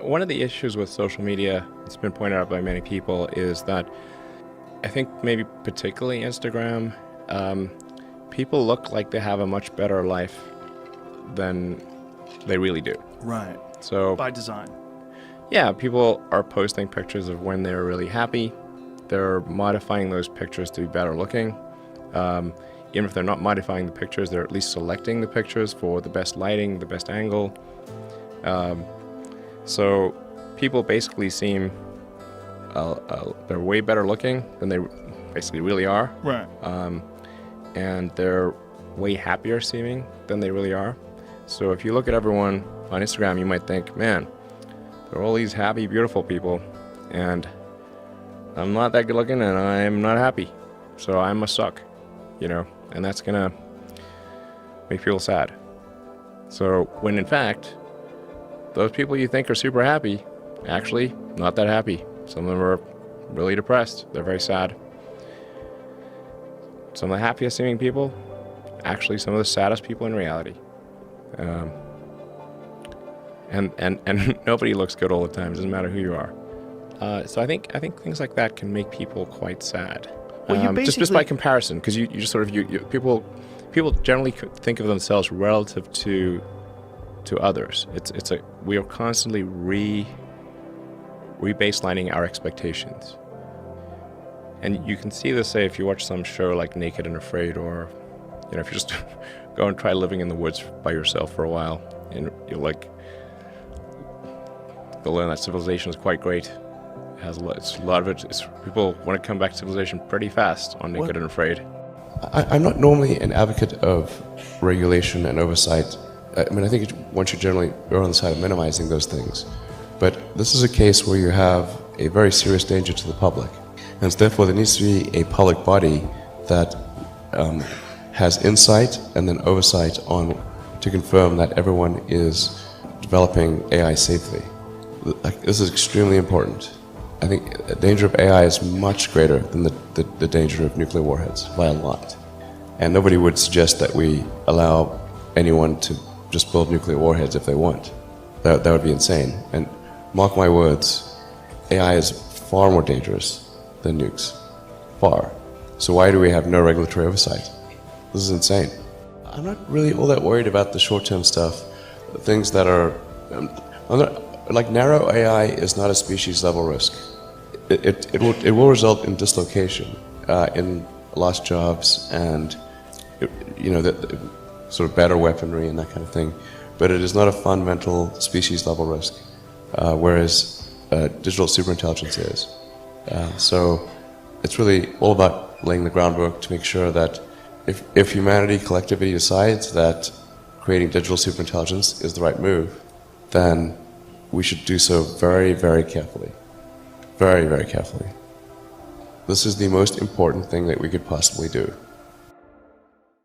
One of the issues with social media, it's been pointed out by many people, is that I think maybe particularly Instagram, people look like they have a much better life than they really do. Right. So By design. yeah, people are posting pictures of when they're really happy. They're modifying those pictures to be better looking. Even if they're not modifying the pictures, they're at least selecting the pictures for the best lighting, the best angle. So people basically seem they're way better looking than they basically really are. Right. And they're way happier seeming than they really are. So if you look at everyone on Instagram, you might think, man, there are all these happy, beautiful people, and I'm not that good looking and I'm not happy. So I must suck, and that's gonna make people sad. So when in fact, those people you think are super happy, actually not that happy. Some of them are really depressed. They're very sad. Some of the happiest seeming people, actually some of the saddest people in reality. And nobody looks good all the time. It doesn't matter who you are. So I think things like that can make people quite sad. Well, just by comparison, because you just sort of people generally think of themselves relative to others. We are constantly rebaselining our expectations. And you can see this, say, if you watch some show like Naked and Afraid, or if you just go and try living in the woods by yourself for a while, and you'll learn that civilization is quite great. It has a lot of it. People want to come back to civilization pretty fast on Naked and Afraid. I'm not normally an advocate of regulation and oversight. I mean, I think one should generally err on the side of minimizing those things. But this is a case where you have a very serious danger to the public. And so therefore, there needs to be a public body that has insight and then oversight to confirm that everyone is developing AI safely. This is extremely important. I think the danger of AI is much greater than the danger of nuclear warheads by a lot. And nobody would suggest that we allow anyone to just build nuclear warheads if they want. That would be insane. And mark my words, AI is far more dangerous than nukes. Far. So why do we have no regulatory oversight? This is insane. I'm not really all that worried about the short-term stuff. Things that are... like narrow AI is not a species-level risk. It will result in dislocation, in lost jobs, and the sort of better weaponry and that kind of thing. But it is not a fundamental species-level risk, whereas digital superintelligence is. So it's really all about laying the groundwork to make sure that if humanity collectively decides that creating digital superintelligence is the right move, then we should do so very, very carefully. Very, very carefully. This is the most important thing that we could possibly do.